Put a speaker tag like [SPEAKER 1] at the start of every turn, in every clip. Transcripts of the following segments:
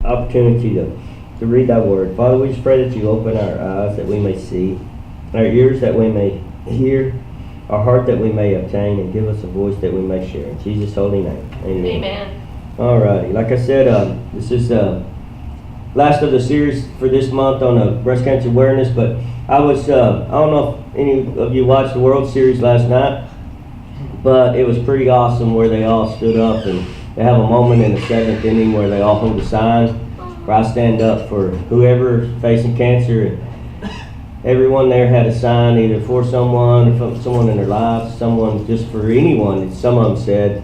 [SPEAKER 1] opportunity to read thy word. Father, we just pray that you open our eyes that we may see, our ears that we may hear, our heart that we may obtain, and give us a voice that we may share. In Jesus' holy name, amen.
[SPEAKER 2] Amen.
[SPEAKER 1] All righty. Like I said, this is the last of the series for this month on breast cancer awareness, but I don't know if any of you watched the World Series last night, but it was pretty awesome where they all stood up and they have a moment in the seventh inning where they all hold a sign where I stand up for whoever's facing cancer. And everyone there had a sign either for someone or for someone in their lives, someone just for anyone, some of them said.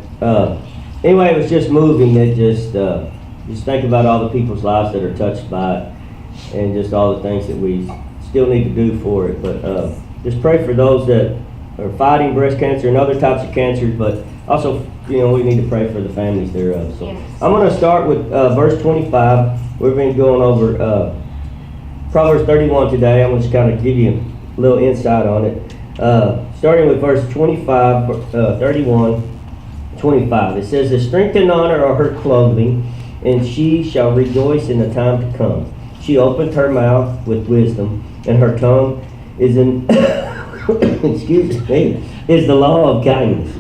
[SPEAKER 1] Anyway, it was just moving. It just think about all the people's lives that are touched by it and just all the things that we still need to do for it. But just pray for those that are fighting breast cancer and other types of cancers, but also, we need to pray for the families thereof. So yes. I'm going to start with verse 25. We've been going over Proverbs 31 today. I'm going to kind of give you a little insight on it. Starting with verse 25, 31, 25. It says, "The strength and honor are her clothing, and she shall rejoice in the time to come. She opened her mouth with wisdom, and her tongue is in is the law of kindness.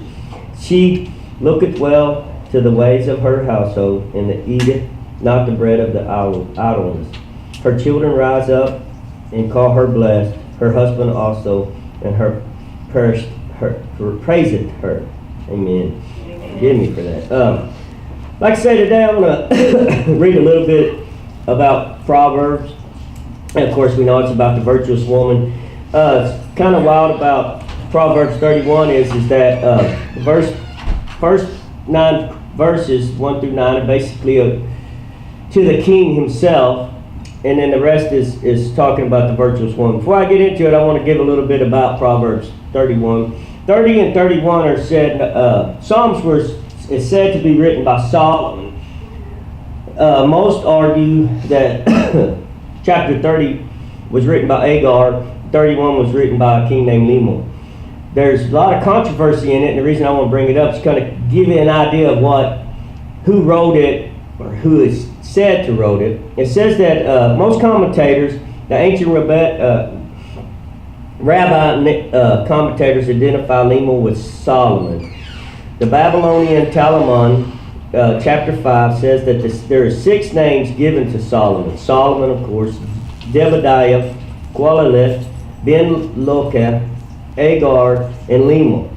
[SPEAKER 1] She looketh well to the ways of her household, and eateth not the bread of the idleness. Her children rise up and call her blessed, her husband also, and her praiseth her." Amen. Forgive me for that. Like I say, today I'm going to read a little bit about Proverbs. And of course, we know it's about the virtuous woman. It's kind of wild about Proverbs 31 is that the first 9 verses, 1 through 9, are basically to the king himself, and then the rest is talking about the virtuous woman. Before I get into it, I want to give a little bit about Proverbs 31. 30 and 31 are said, Psalms is said to be written by Solomon. Most argue that chapter 30 was written by Agar, 31 was written by a king named Lemuel. There's a lot of controversy in it, and the reason I want to bring it up is kind of give you an idea of who wrote it, or who is said to wrote it. It says that most commentators, the ancient rabbi commentators, identify Lemuel with Solomon. The Babylonian Talmud, chapter 5, says that there are 6 names given to Solomon. Solomon, of course, Jebediah, Qualilith, Ben-Loketh, Agar, and Lemuel.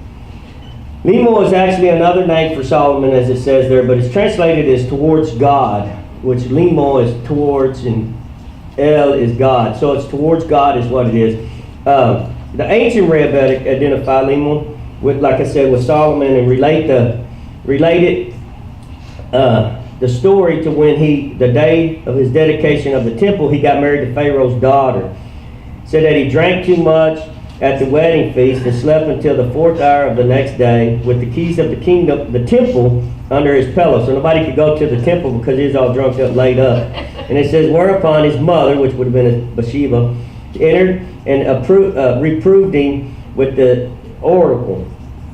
[SPEAKER 1] Lemuel is actually another name for Solomon, as it says there, but it's translated as towards God, which Lemuel is towards, and El is God. So it's towards God is what it is. The ancient rabbis identify Lemuel with, like I said, with Solomon, and related the story to when the day of his dedication of the temple, he got married to Pharaoh's daughter. Said that he drank too much at the wedding feast and slept until the 4th hour of the next day with the keys of the kingdom, the temple, under his pillow. So nobody could go to the temple because he was all drunk up, laid up. And it says, whereupon his mother, which would have been Bathsheba, entered and reproved him with the oracle.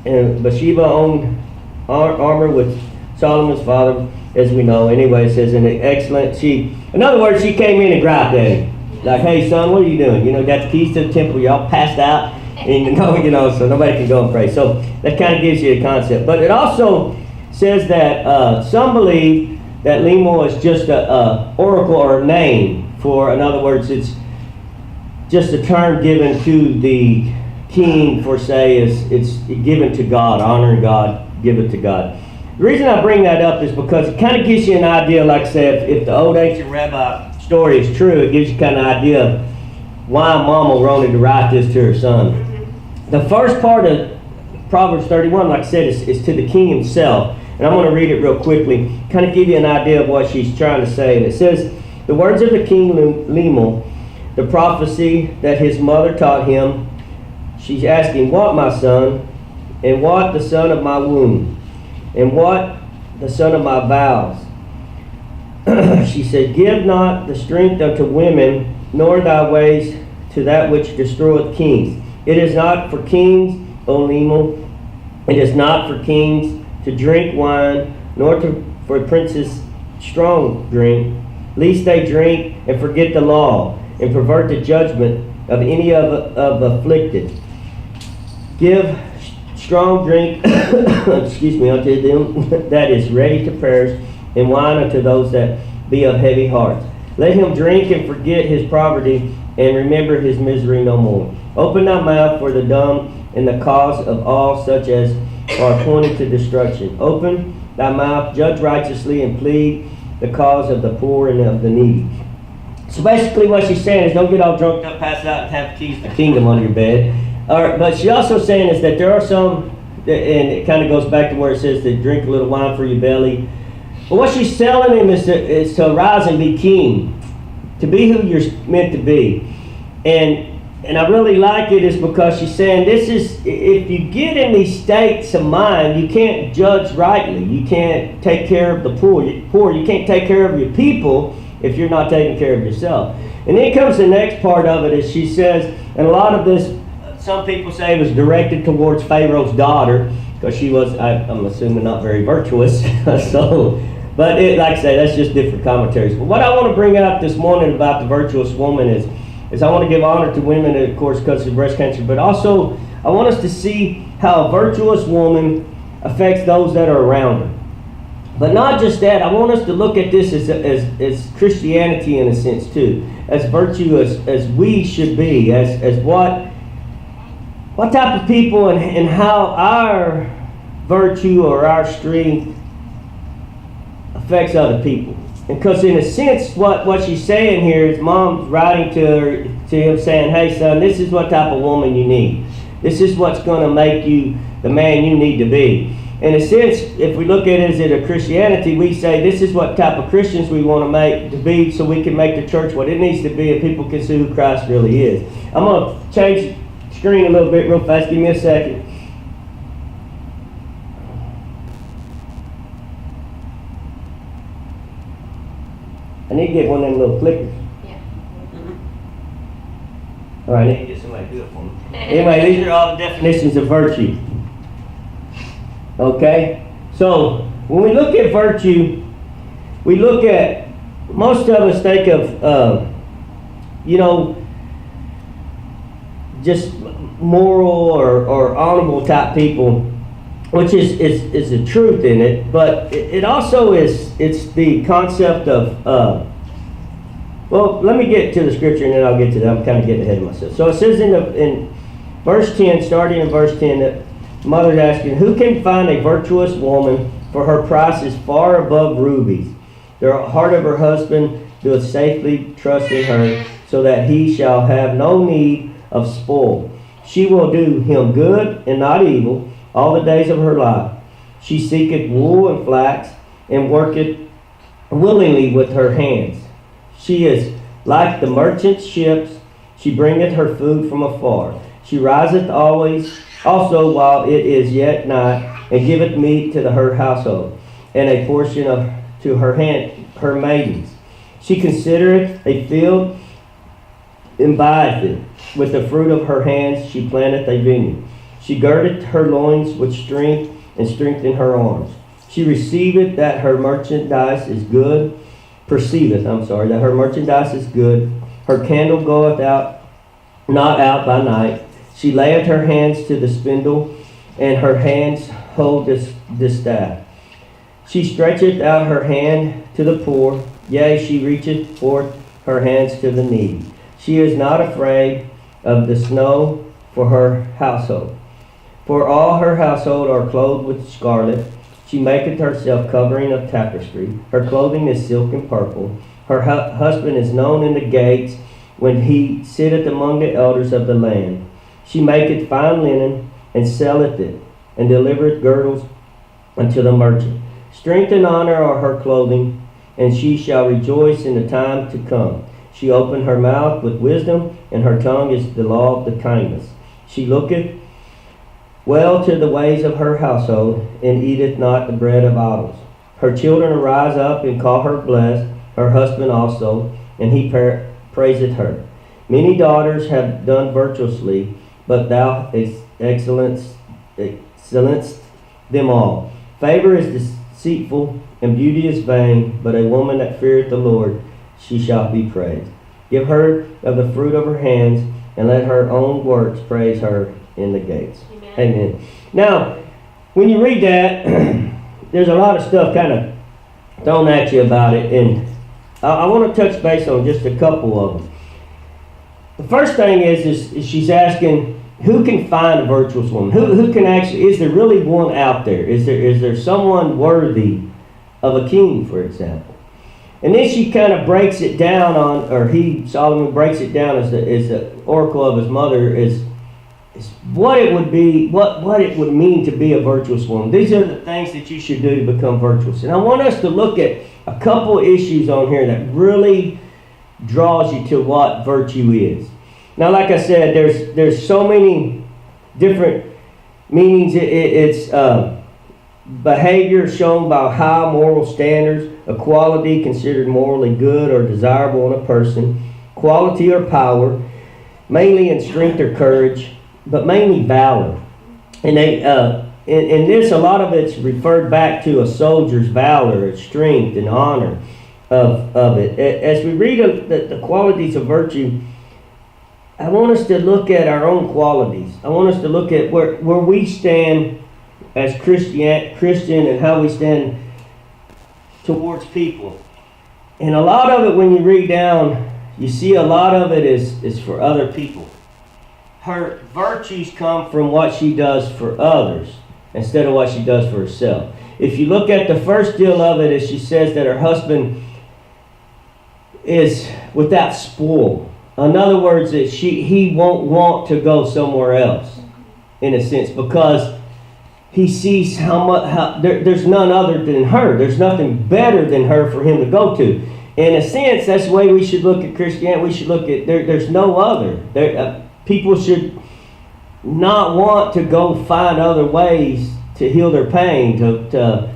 [SPEAKER 1] And Bathsheba owned armor with Solomon's father, as we know. Anyway, it says, in other words, she came in and griped at him. Like, hey, son, what are you doing? Got the keys to the temple. Y'all passed out. And, so nobody can go and pray. So that kind of gives you a concept. But it also says that some believe that Lemuel is just a oracle or a name for, in other words, it's just a term given to the king for, say, it's given to God, honoring God, give it to God. The reason I bring that up is because it kind of gives you an idea, like I said, if the old ancient rabbi story is true, it gives you kind of idea of why Mama wanted to write this to her son. The first part of Proverbs 31, like I said, is to the king himself. And I'm going to read it real quickly, kind of give you an idea of what she's trying to say. And it says, the words of the king Lemuel, the prophecy that his mother taught him. She's asking, what, my son? And what, the son of my womb? And what, the son of my vows? She said, give not the strength unto women, nor thy ways to that which destroyeth kings. It is not for kings, O Lemuel. It is not for kings to drink wine, nor for princes strong drink. lest they drink and forget the law, and pervert the judgment of any of afflicted. Give strong drink excuse me, unto them that is ready to perish, and wine unto those that be of heavy hearts. Let him drink and forget his poverty, and remember his misery no more. Open thy mouth for the dumb, and the cause of all such as are appointed to destruction. Open thy mouth, judge righteously, and plead the cause of the poor and of the needy. So basically what she's saying is, don't get all drunk up, pass out, and have the keys to the kingdom under your bed. But she's also saying is that there are some, and it kind of goes back to where it says to drink a little wine for your belly. But what she's telling him is to arise and be king, to be who you're meant to be. And I really like it is because she's saying this is, if you get in these states of mind, you can't judge rightly. You can't take care of the poor. You can't take care of your people if you're not taking care of yourself. And then comes the next part of it is she says, and a lot of this, some people say it was directed towards Pharaoh's daughter, because she was, I'm assuming, not very virtuous. So, but like I say, that's just different commentaries. But what I want to bring out this morning about the virtuous woman is I want to give honor to women, of course, because of breast cancer, but also I want us to see how a virtuous woman affects those that are around her. But not just that, I want us to look at this as Christianity in a sense too, as virtuous as we should be, as what type of people and how our virtue or our strength affects other people. Because in a sense, what she's saying here is mom's writing to him saying, hey son, this is what type of woman you need. This is what's going to make you the man you need to be. In a sense, if we look at it as a Christianity, we say this is what type of Christians we want to make to be, so we can make the church what it needs to be and people can see who Christ really is. I'm going to change the screen a little bit real fast. Give me a second. I need to get one of them little clickers.
[SPEAKER 2] Yeah.
[SPEAKER 1] All right, I need to get somebody to do it for me. Anyway, these are all the definitions of virtue. Okay? So, when we look at virtue, we look at, most of us think of, just moral or honorable type people, which is the truth in it, but it also it's the concept of, well, let me get to the scripture and then I'll get to that. I'm kind of getting ahead of myself. So it says in verse 10, starting in verse 10, that the mother's asking, who can find a virtuous woman, for her price is far above rubies. The heart of her husband doeth safely trust in her, so that he shall have no need of spoil. She will do him good and not evil all the days of her life. She seeketh wool and flax, and worketh willingly with her hands. She is like the merchant's ships. She bringeth her food from afar. She riseth also while it is yet night, and giveth meat to her household, and a portion to her maidens. She considereth a field, and buyeth it. With the fruit of her hands she planteth a vineyard. She girdeth her loins with strength, and strengthened her arms. She perceiveth that her merchandise is good. That her merchandise is good. Her candle goeth not out by night. She layeth her hands to the spindle, and her hands hold the staff. She stretcheth out her hand to the poor, yea, she reacheth forth her hands to the needy. She is not afraid of the snow for her household. For all her household are clothed with scarlet. She maketh herself covering of tapestry. Her clothing is silk and purple. Her husband is known in the gates, when he sitteth among the elders of the land. She maketh fine linen, and selleth it, and delivereth girdles unto the merchant. Strength and honor are her clothing, and she shall rejoice in the time to come. She opened her mouth with wisdom, and her tongue is the law of the kindness. She looketh well to the ways of her household, and eateth not the bread of idols. Her children arise up and call her blessed, her husband also, and he praiseth her. Many daughters have done virtuously, but thou excellence them all. Favor is deceitful, and beauty is vain, but a woman that feareth the Lord she shall be praised. Give her of the fruit of her hands, and let her own works praise her in the gates. Amen. Now, when you read that, there's a lot of stuff kind of thrown at you about it, and I want to touch base on just a couple of them. The first thing is she's asking, who can find a virtuous woman? Who can actually, is there really one out there? Is there someone worthy of a king, for example? And then she kind of breaks it down Solomon breaks it down as the oracle of his mother is what it would be, what it would mean to be a virtuous woman. These are the things that you should do to become virtuous. And I want us to look at a couple issues on here that really draws you to what virtue is. Now, like I said, there's so many different meanings. It's behavior shown by high moral standards, a quality considered morally good or desirable in a person, quality or power, mainly in strength or courage, but mainly valor. And in this, a lot of it's referred back to a soldier's valor, its strength and honor of it. As we read the qualities of virtue, I want us to look at our own qualities. I want us to look at where we stand as Christian and how we stand towards people. And a lot of it, when you read down, you see a lot of it is for other people. Her virtues come from what she does for others instead of what she does for herself. If you look at the first deal of it, as she says that her husband is without spoil. In other words, that he won't want to go somewhere else, in a sense, because he sees there's none other than her. There's nothing better than her for him to go to. In a sense, that's the way we should look at Christianity. We should look at there's no other. People should not want to go find other ways to heal their pain, to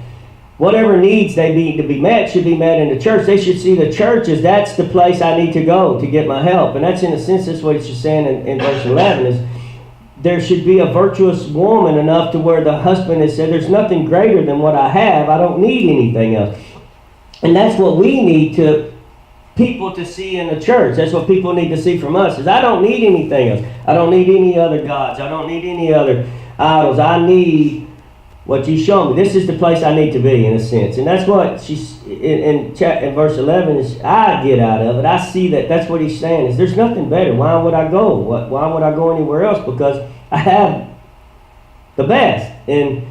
[SPEAKER 1] whatever needs they need to be met should be met in the church. They should see the church as that's the place I need to go to get my help. And that's, in a sense, that's what she's saying in verse 11 is there should be a virtuous woman enough to where the husband has said, there's nothing greater than what I have. I don't need anything else. And that's what we need people to see in the church. That's what people need to see from us is I don't need anything else. I don't need any other gods. I don't need any other idols. I need what you show me. This is the place I need to be, in a sense. And that's what she's in verse 11 is I get out of it. I see that's what he's saying is there's nothing better. Why would I go? Why would I go anywhere else? Because I have the best. In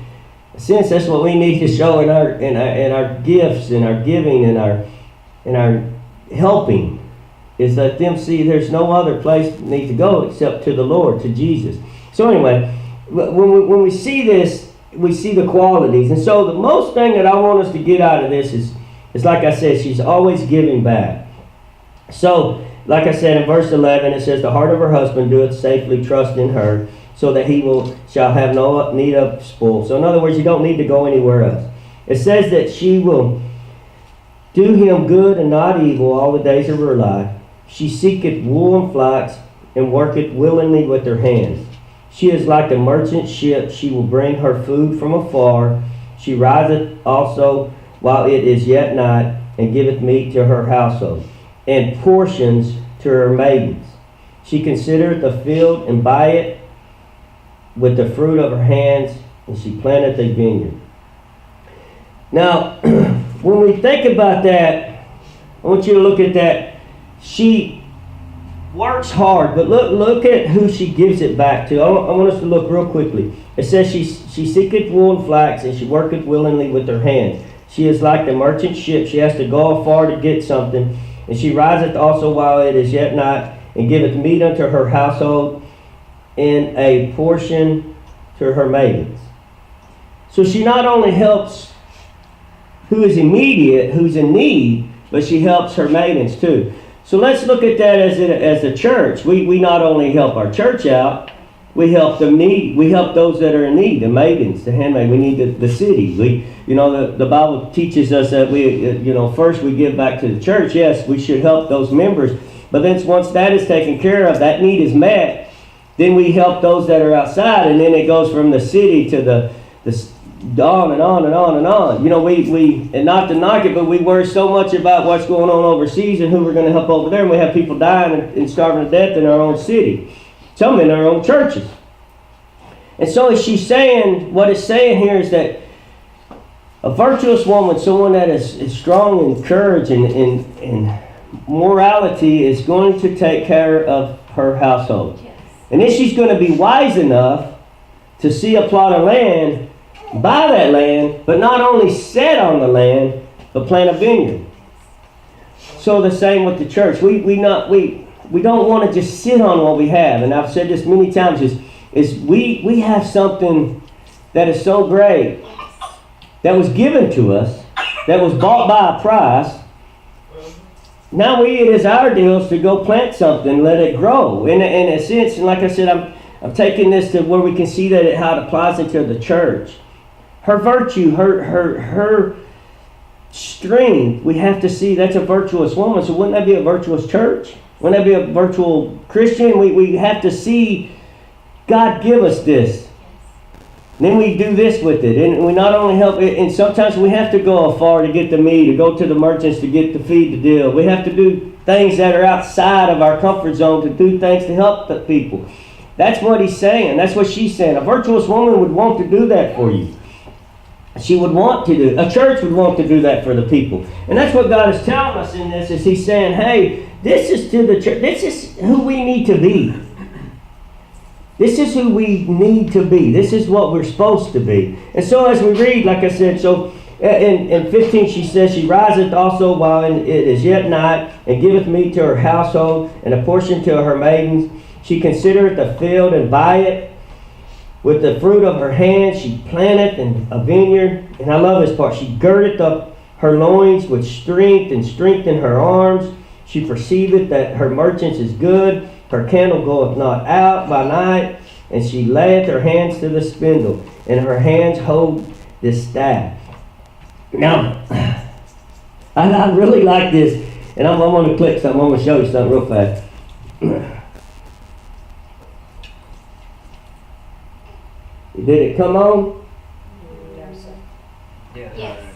[SPEAKER 1] a sense, that's what we need to show in our gifts, in our giving, in our helping, is that them see there's no other place we need to go except to the Lord, to Jesus. So anyway, when we see this, we see the qualities. And so the most thing that I want us to get out of this is like I said, she's always giving back. So, like I said in verse 11, it says, the heart of her husband doeth safely trust in her, so that he shall have no need of spoil. So in other words, you don't need to go anywhere else. It says that she will do him good and not evil all the days of her life. She seeketh wool and flax, and worketh willingly with her hands. She is like a merchant ship. She will bring her food from afar. She riseth also while it is yet night, and giveth meat to her household, and portions to her maidens. She considereth the field, and buyeth with the fruit of her hands, and she planteth a vineyard. Now, when we think about that, I want you to look at that. She works hard, but look at who she gives it back to. I want us to look real quickly. It says she seeketh wool and flax, and she worketh willingly with her hands. She is like the merchant ship. She has to go afar to get something. And she riseth also while it is yet night, and giveth meat unto her household, and a portion to her maidens. So she not only helps who is immediate, who's in need, but she helps her maidens too. So let's look at that as a church. We not only help our church out, we help them need. We help those that are in need, the maidens, the handmaid. We need the city. The Bible teaches us that first we give back to the church. Yes, we should help those members. But then once that is taken care of, that need is met, then we help those that are outside, and then it goes from the city to on and on and on and on. You know, we and not to knock it, but we worry so much about what's going on overseas and who we're going to help over there, and we have people dying and starving to death in our own city, some in our own churches. And so she's saying, what it's saying here is that a virtuous woman, someone that is strong in courage and morality, is going to take care of her household. Yes. And then she's going to be wise enough to see a plot of land, buy that land, but not only sit on the land, but plant a vineyard. So the same with the church. We don't want to just sit on what we have. And I've said this many times, is we have something that is so great, that was given to us, that was bought by a price. Now it is our deal to go plant something, let it grow. In a sense, and like I said, I'm taking this to where we can see that how it applies into the church. Her virtue, her strength, we have to see that's a virtuous woman. So wouldn't that be a virtuous church? Wouldn't that be a virtual Christian? We have to see God give us this. And then we do this with it. And we not only help, and sometimes we have to go afar to get the meat, to go to the merchants to get the feed to deal. We have to do things that are outside of our comfort zone, to do things to help the people. That's what he's saying. That's what she's saying. A virtuous woman would want to do that for you. She would want to do, a church would want to do that for the people. And that's what God is telling us in this, is he's saying, hey, this is to the church. This is who we need to be. This is who we need to be. This is what we're supposed to be. And so as we read, like I said, so in 15 she says, she riseth also while it is yet night, and giveth meat to her household, and a portion to her maidens. She considereth the field and buyeth. With the fruit of her hands she planteth in a vineyard. And I love this part. She girdeth up her loins with strength, and strength in her arms. She perceiveth that her merchants is good. Her candle goeth not out by night, and she layeth her hands to the spindle, and her hands hold the staff. Now, I really like this, and I'm going to click something. I'm going to show you something real fast. Did it come on?
[SPEAKER 2] Yes.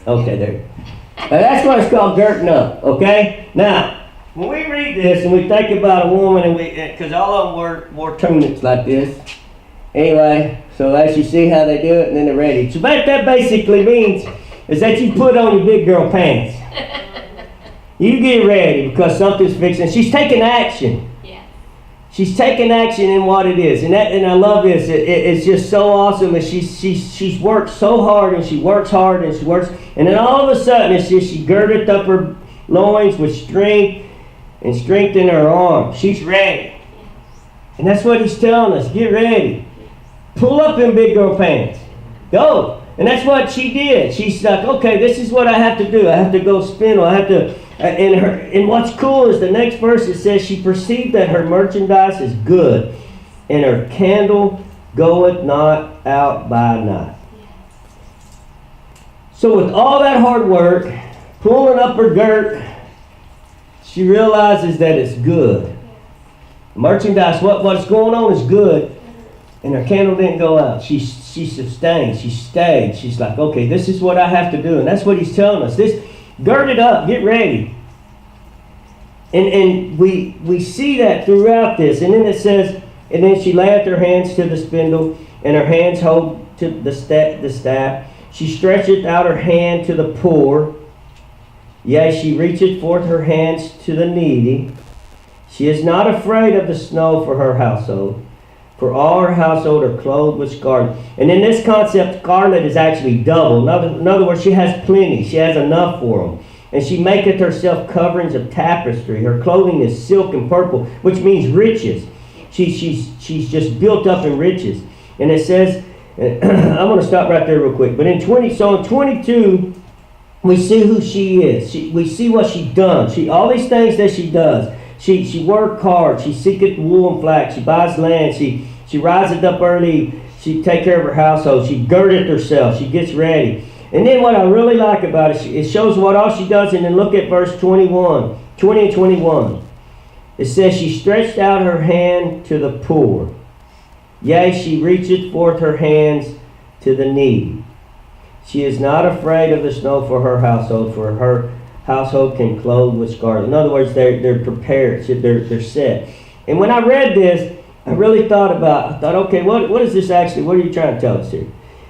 [SPEAKER 1] Okay, there. Now, that's what it's called girting up, okay? Now, when we read this and we think about a woman, and because all of them wore tunics like this. Anyway, so as you see how they do it, and then they're ready. So what that basically means is that you put on your big girl pants. You get ready because something's fixing. She's taking action. Yeah. She's taking action in what it is, and I love this. It's just so awesome. And she's worked so hard, and she works hard, and she works, and then all of a sudden it's just she girded up her loins with strength. And strengthen her arm. She's ready. And that's what he's telling us. Get ready. Pull up in big girl pants. Go. And that's what she did. She's like, okay, this is what I have to do. I have to go spindle. I have to. And what's cool is the next verse, it says, she perceived that her merchandise is good, and her candle goeth not out by night. So with all that hard work, pulling up her girt, she realizes that it's good. Merchandise, what's going on is good. And her candle didn't go out. She sustained. She stayed. She's like, okay, this is what I have to do. And that's what he's telling us. This, gird it up. Get ready. And we see that throughout this. And then it says, and then she layeth her hands to the spindle, and her hands hold to the staff. She stretcheth out her hand to the poor. Yea, she reacheth forth her hands to the needy. She is not afraid of the snow for her household, for all her household are clothed with scarlet. And in this concept, scarlet is actually double. In other words, she has plenty. She has enough for them. And she maketh herself coverings of tapestry. Her clothing is silk and purple, which means riches. She's just built up in riches. And it says, I'm going to stop right there real quick. But in 22, we see who she is. We see what she done. All these things that she does. She worked hard. She seeketh wool and flax. She buys land. She riseth up early. She take care of her household. She girdeth herself. She gets ready. And then what I really like about it, it shows what all she does. And then look at verse 20 and 21. It says, she stretched out her hand to the poor. Yea, she reacheth forth her hands to the needy. She is not afraid of the snow for her household can clothe with scarlet. In other words, they're prepared. They're set. And when I read this, I really thought, okay, what is this actually? What are you trying to tell us here?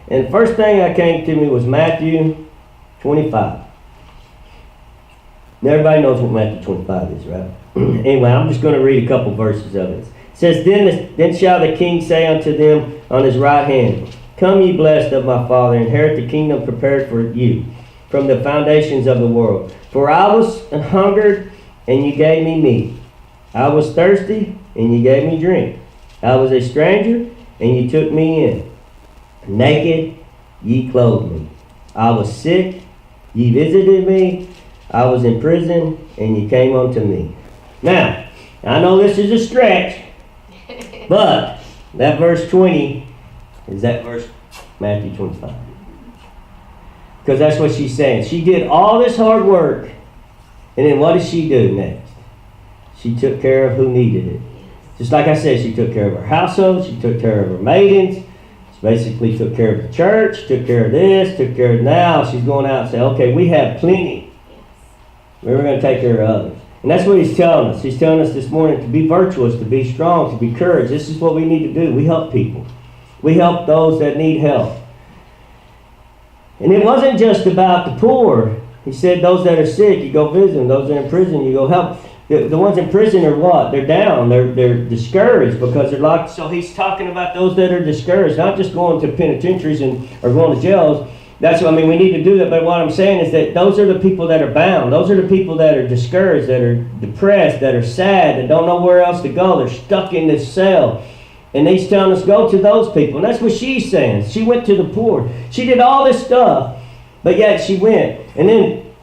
[SPEAKER 1] And the first thing that came to me was Matthew 25. Now everybody knows what Matthew 25 is, right? Anyway, I'm just going to read a couple verses of it. It says, Then shall the king say unto them on his right hand, Come ye blessed of my Father, inherit the kingdom prepared for you from the foundations of the world. For I was hungered, and you gave me meat. I was thirsty, and you gave me drink. I was a stranger, and you took me in. Naked, ye clothed me. I was sick, ye visited me. I was in prison, and ye came unto me. Now, I know this is a stretch, but that verse 20 is that verse Matthew 25. Because that's what she's saying. She did all this hard work, and then what did she do next? She took care of who needed it. Just like I said, she took care of her household, she took care of her maidens, she basically took care of the church, took care of this, took care of now. She's going out and saying, okay, we have plenty. We're going to take care of others. And that's what he's telling us. He's telling us this morning to be virtuous, to be strong, to be courage. This is what we need to do. We help people. We help those that need help. And it wasn't just about the poor. He said those that are sick, you go visit them. Those that are in prison, you go help. The ones in prison are what? They're down. They're discouraged because they're locked. So he's talking about those that are discouraged, not just going to penitentiaries or going to jails. That's what I mean. We need to do that. But what I'm saying is that those are the people that are bound. Those are the people that are discouraged, that are depressed, that are sad, that don't know where else to go. They're stuck in this cell. And he's telling us, go to those people. And that's what she's saying. She went to the poor. She did all this stuff, but yet she went. And then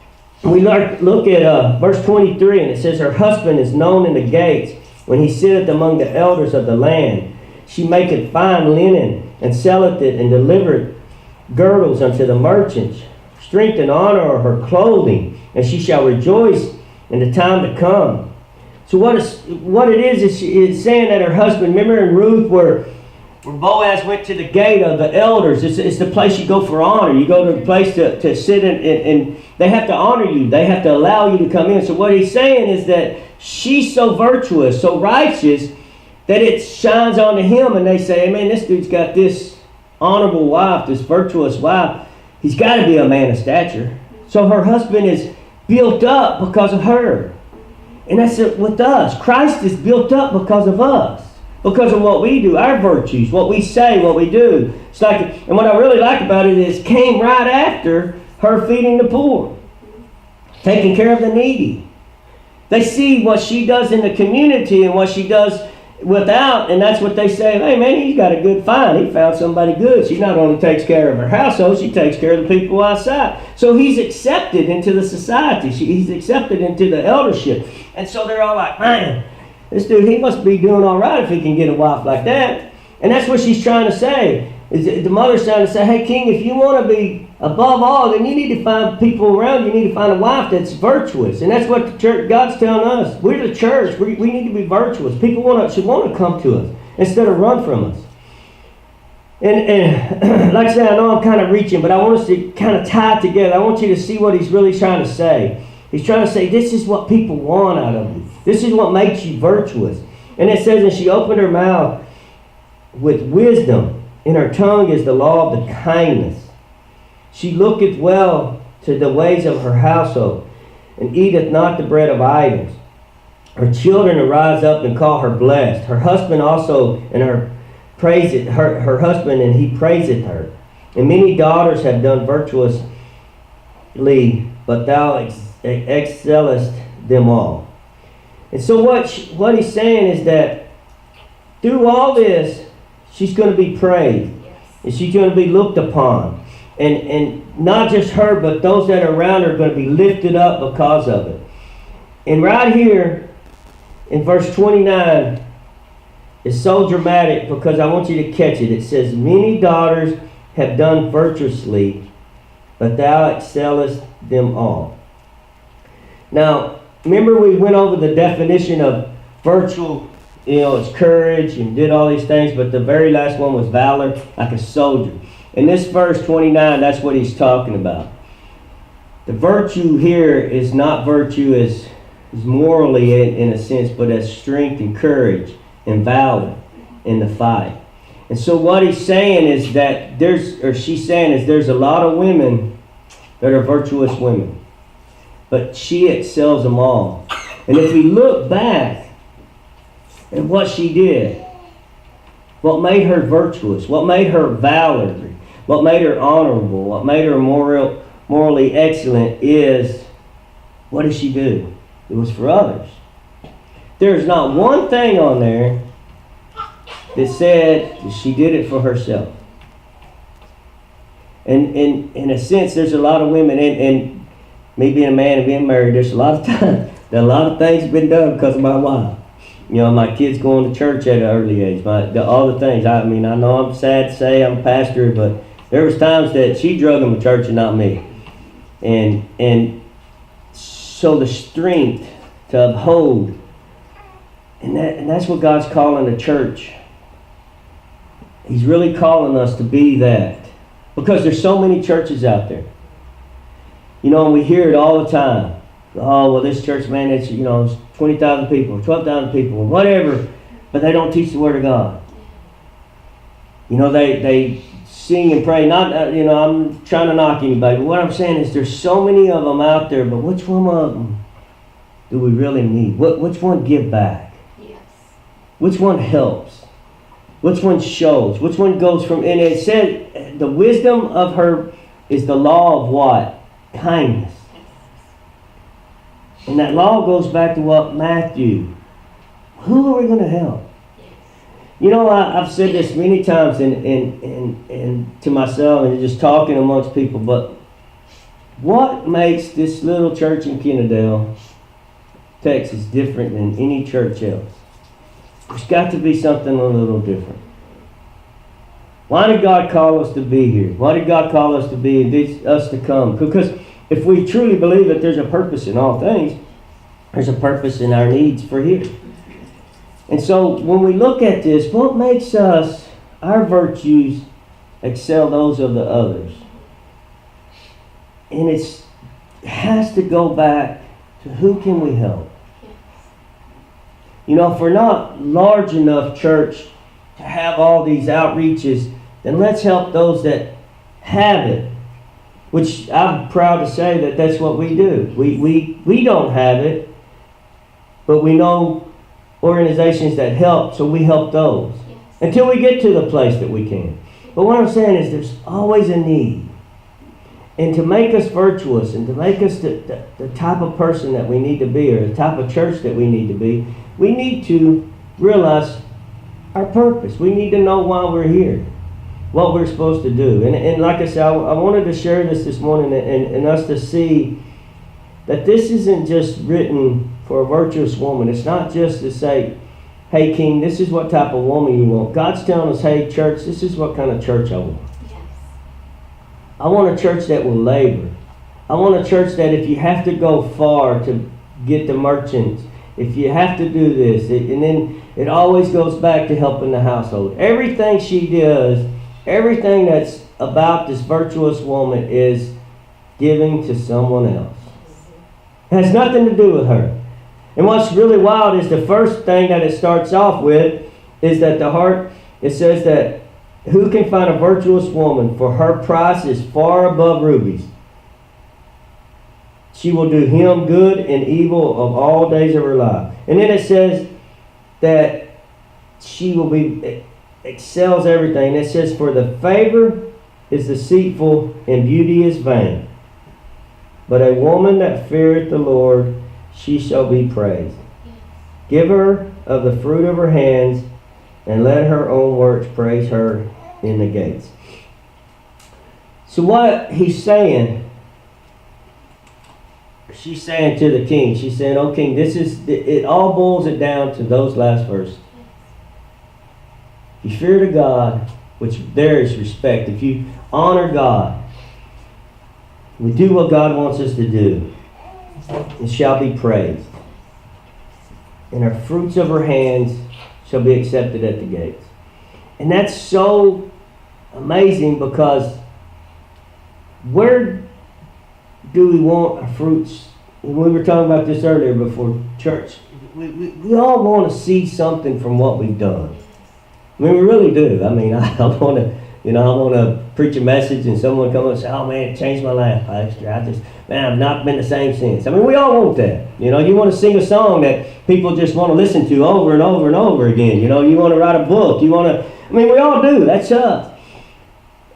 [SPEAKER 1] we look at verse 23, and it says, Her husband is known in the gates when he sitteth among the elders of the land. She maketh fine linen, and selleth it, and delivereth girdles unto the merchants. Strength and honor are her clothing, and she shall rejoice in the time to come. So what it is it's saying that her husband, remember in Ruth where Boaz went to the gate of the elders. It's the place you go for honor. You go to the place to sit and they have to honor you. They have to allow you to come in. So what he's saying is that she's so virtuous, so righteous, that it shines onto him, and they say, hey man, this dude's got this honorable wife, this virtuous wife. He's got to be a man of stature. So her husband is built up because of her. And that's it with us. Christ is built up because of us. Because of what we do, our virtues, what we say, what we do. It's like, and what I really like about it is came right after her feeding the poor, taking care of the needy. They see what she does in the community and what she does without, and that's what they say, hey man, he's got a good find. He found somebody good. She not only takes care of her household, she takes care of the people outside. So he's accepted into the society. He's accepted into the eldership. And so they're all like, man, this dude, he must be doing all right if he can get a wife like that. And that's what she's trying to say. The mother's trying to say, hey, king, if you want to be above all, then you need to find people around you. You need to find a wife that's virtuous. And that's what the church, God's telling us. We're the church. We need to be virtuous. People should want to come to us instead of run from us. And like I said, I know I'm kind of reaching, but I want us to kind of tie it together. I want you to see what he's really trying to say. He's trying to say, this is what people want out of you. This is what makes you virtuous. And it says, and she opened her mouth with wisdom, and her tongue is the law of the kindness. She looketh well to the ways of her household, and eateth not the bread of idols. Her children arise up and call her blessed. Her husband also, and her husband, and he praiseth her. And many daughters have done virtuously, but thou excellest them all. And so what he's saying is that through all this, she's going to be praised. And she's going to be looked upon. And not just her, but those that are around her are going to be lifted up because of it. And right here in verse 29 is so dramatic because I want you to catch it. It says, many daughters have done virtuously, but thou excellest them all. Now, remember we went over the definition of virtue. It's courage and did all these things, but the very last one was valor, like a soldier. In this verse 29, that's what he's talking about. The virtue here is not virtue as morally in a sense, but as strength and courage and valor in the fight. And so what he's saying is that she's saying is there's a lot of women that are virtuous women, but she excels them all. And if we look back at what she did, what made her virtuous, what made her valor, what made her honorable, what made her morally excellent is, what did she do? It was for others. There's not one thing on there that said that she did it for herself. And in a sense, there's a lot of women, and me being a man and being married, there's a lot of time that a lot of things have been done because of my wife. You know, my kids going to church at an early age, all the things. I mean, I know I'm sad to say I'm a pastor, but there was times that she drug them to church and not me. And so the strength to uphold, and that's what God's calling the church. He's really calling us to be that. Because there's so many churches out there. You know, and we hear it all the time. Oh, well, this church, man, it's, you know, it's 20,000 people, 12,000 people, whatever. But they don't teach the Word of God. You know, they sing and pray. Not, you know, I'm trying to knock anybody. But what I'm saying is there's so many of them out there. But which one of them do we really need? Which one give back? Yes. Which one helps? Which one shows? Which one goes from... And it said the wisdom of her is the law of what? Kindness. And that law goes back to what Matthew. Who are we going to help? You know, I've said this many times and to myself and just talking amongst people, but what makes this little church in Kennedale, Texas, different than any church else? There's got to be something a little different. Why did God call us to be here? Why did God call us to be and us to come? Because if we truly believe that there's a purpose in all things, there's a purpose in our needs for here. And so when we look at this, what makes us, our virtues, excel those of the others? And it has to go back to who can we help? You know, if we're not large enough church to have all these outreaches, then let's help those that have it. Which I'm proud to say that that's what we do. We don't have it, but we know organizations that help, so we help those. Yes. Until we get to the place that we can. But what I'm saying is there's always a need. And to make us virtuous and to make us the type of person that we need to be or the type of church that we need to be, we need to realize our purpose. We need to know why we're here, what we're supposed to do. And like I said, I wanted to share this morning and us to see that this isn't just written for a virtuous woman. It's not just to say, hey, King, this is what type of woman you want. God's telling us, hey, church, this is what kind of church I want. Yes. I want a church that will labor. I want a church that if you have to go far to get the merchants, if you have to do this, and then it always goes back to helping the household. Everything she does, everything that's about this virtuous woman is giving to someone else. It has nothing to do with her. And what's really wild is the first thing that it starts off with is that the heart, it says that who can find a virtuous woman, for her price is far above rubies. She will do him good and evil of all days of her life. And then it says that she will be, excels everything. It says, for the favor is deceitful and beauty is vain. But a woman that feareth the Lord, she shall be praised. Give her of the fruit of her hands, and let her own works praise her in the gates. So what he's saying, she's saying to the king, she's saying, oh king, this is, it all boils it down to those last verses. If you fear to God, which there is respect, if you honor God, we do what God wants us to do, it shall be praised. And her fruits of her hands shall be accepted at the gates. And that's so amazing because where do we want our fruits? We were talking about this earlier before church. We all want to see something from what we've done. I mean, we really do. I mean, I want to preach a message and someone come up and say, "Oh man, it changed my life, Pastor. I've not been the same since." I mean, we all want that. You know, you want to sing a song that people just want to listen to over and over and over again. You know, you want to write a book. We all do. That's us.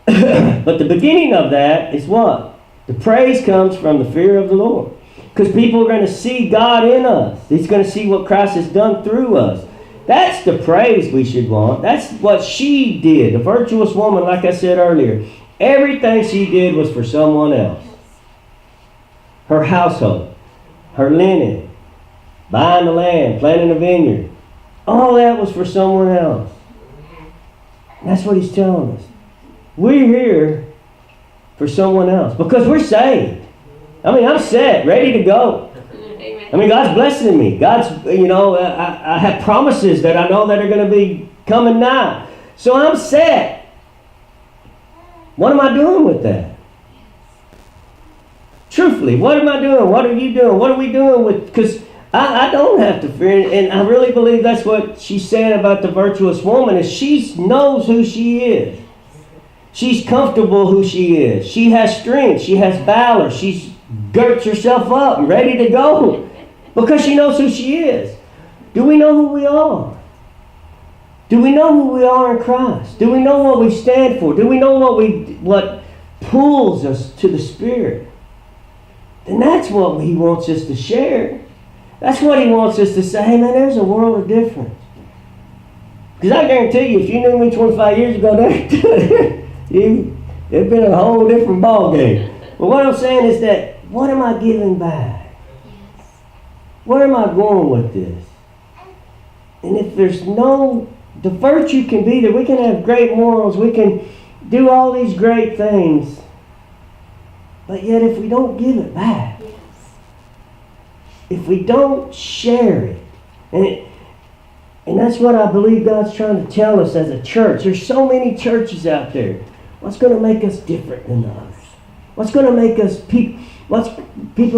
[SPEAKER 1] But the beginning of that is what? The praise comes from the fear of the Lord. Because people are going to see God in us. He's going to see what Christ has done through us. That's the praise we should want. That's what she did. The virtuous woman, like I said earlier, everything she did was for someone else. Her household, her linen, buying the land, planting a vineyard. All that was for someone else. That's what he's telling us. We're here for someone else because we're saved. I mean, I'm set, ready to go. I mean, God's blessing me. I have promises that I know that are going to be coming now. So I'm set. What am I doing with that? Truthfully, what am I doing? What are you doing? What are we doing with? Because I don't have to fear. And I really believe that's what she's saying about the virtuous woman is she knows who she is. She's comfortable who she is. She has strength. She has valor. She's girts herself up and ready to go because she knows who she is. Do we know who we are? Do we know who we are in Christ? Do we know what we stand for? Do we know what pulls us to the Spirit? Then that's what he wants us to share. That's what he wants us to say, hey man, there's a world of difference. Because I guarantee you, if you knew me 25 years ago, it'd been a whole different ball game. But what I'm saying is that, what am I giving back? Where am I going with this? And if there's the virtue can be that we can have great morals, we can do all these great things, but yet if we don't give it back, if we don't share it, and that's what I believe God's trying to tell us as a church. There's so many churches out there. What's going to make us different than others? What's going to make us people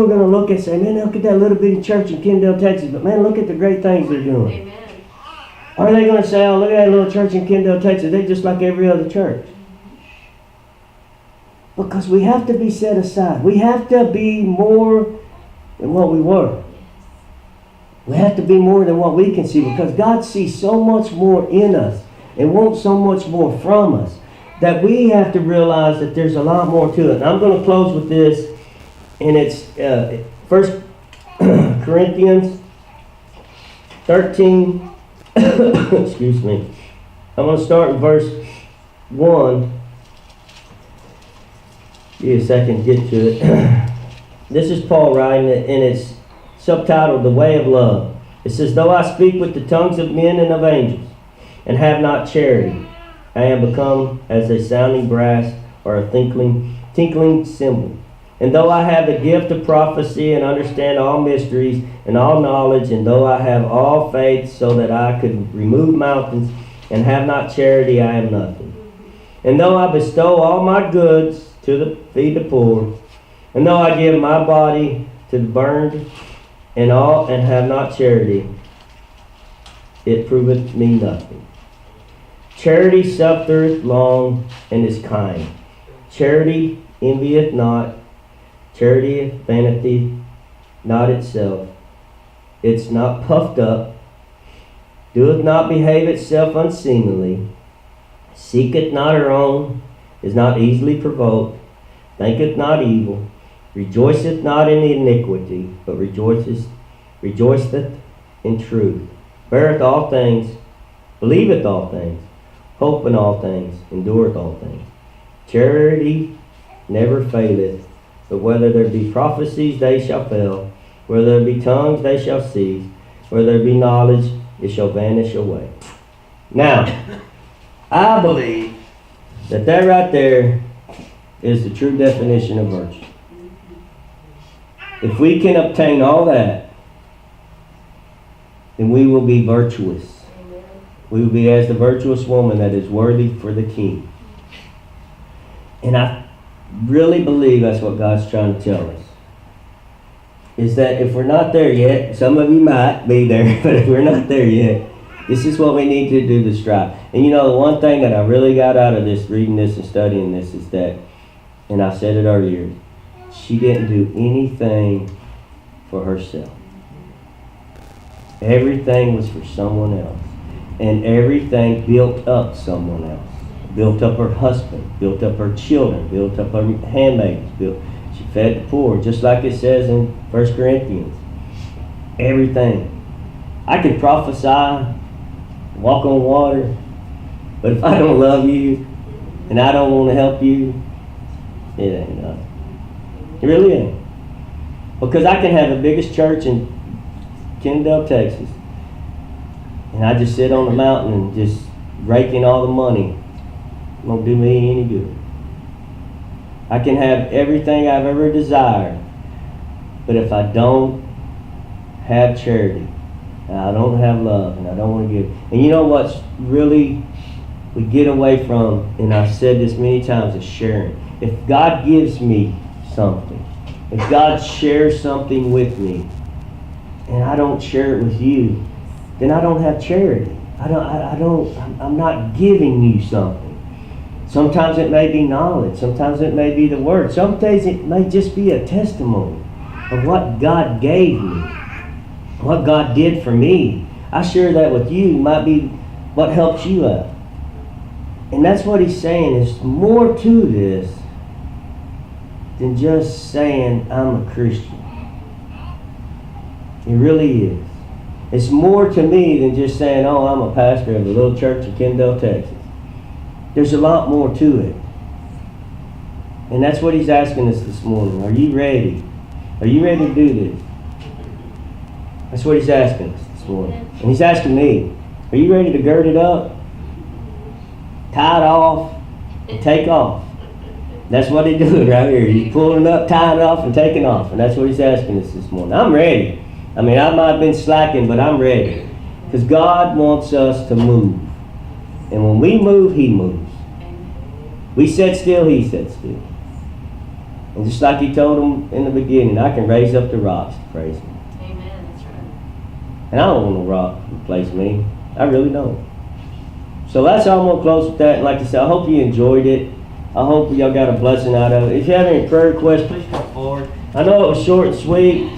[SPEAKER 1] are going to look and say, man, look at that little bitty church in Kennedale, Texas, but man, look at the great things they're doing.
[SPEAKER 2] Amen.
[SPEAKER 1] Or are they going to say, oh, look at that little church in Kennedale, Texas, they're just like every other church? Because we have to be set aside. We have to be more than what we were. We have to be more than what we can see because God sees so much more in us and wants so much more from us that we have to realize that there's a lot more to it. And I'm going to close with this, and it's 1 Corinthians 13. Excuse me. I'm going to start in verse 1. Give me a second to get to it. This is Paul writing it, and it's subtitled, The Way of Love. It says, though I speak with the tongues of men and of angels, and have not charity, I am become as a sounding brass or a tinkling cymbal. And though I have the gift of prophecy and understand all mysteries and all knowledge, and though I have all faith so that I could remove mountains and have not charity, I am nothing. And though I bestow all my goods to feed the poor, and though I give my body to be burned and have not charity, it proveth me nothing. Charity suffereth long and is kind. Charity envieth not. Charity vaunteth not itself. It's not puffed up. Doeth not behave itself unseemly. Seeketh not her own. Is not easily provoked. Thinketh not evil. Rejoiceth not in iniquity, but rejoiceth in truth. Beareth all things. Believeth all things. Hopeth all things. Endureth all things. Charity never faileth. But whether there be prophecies, they shall fail. Whether there be tongues, they shall cease. Whether there be knowledge, it shall vanish away. Now, I believe that right there is the true definition of virtue. If we can obtain all that, then we will be virtuous. We will be as the virtuous woman that is worthy for the king. And I really believe that's what God's trying to tell us. Is that if we're not there yet, some of you might be there, but if we're not there yet, this is what we need to do to strive. And you know, the one thing that I really got out of this, reading this and studying this, is that, and I said it earlier, she didn't do anything for herself. Everything was for someone else. And everything built up someone else. Built up her husband, built up her children, built up her handmaids, she fed the poor, just like it says in 1 Corinthians. Everything. I can prophesy, walk on water, but if I don't love you and I don't want to help you, it ain't nothing. It really ain't. Because I can have the biggest church in Kennedale, Texas, and I just sit on the mountain and just rake in all the money. It won't do me any good. I can have everything I've ever desired, but if I don't have charity, and I don't have love, and I don't want to give. And you know what's really we get away from, and I've said this many times, is sharing. If God gives me something, if God shares something with me, and I don't share it with you, then I don't have charity. I'm not giving you something. Sometimes it may be knowledge. Sometimes it may be the word. Some days it may just be a testimony of what God gave me, what God did for me. I share that with you. It might be what helps you out. And that's what he's saying. There's more to this than just saying, I'm a Christian. It really is. It's more to me than just saying, oh, I'm a pastor of a little church in Kennedale, Texas. There's a lot more to it. And that's what he's asking us this morning. Are you ready? Are you ready to do this? That's what he's asking us this morning. And he's asking me, are you ready to gird it up, tie it off, and take off? That's what he's doing right here. He's pulling it up, tying it off, and taking off. And that's what he's asking us this morning. I'm ready. I mean, I might have been slacking, but I'm ready. Because God wants us to move. And when we move, he moves. We sit still, he sits still. And just like he told them in the beginning, I can raise up the rocks to praise him.
[SPEAKER 2] Amen, that's right.
[SPEAKER 1] And I don't want a rock to replace me. I really don't. So that's how I'm going to close with that. And like I said, I hope you enjoyed it. I hope y'all got a blessing out of it. If you have any prayer requests, please come forward. I know it was short and sweet.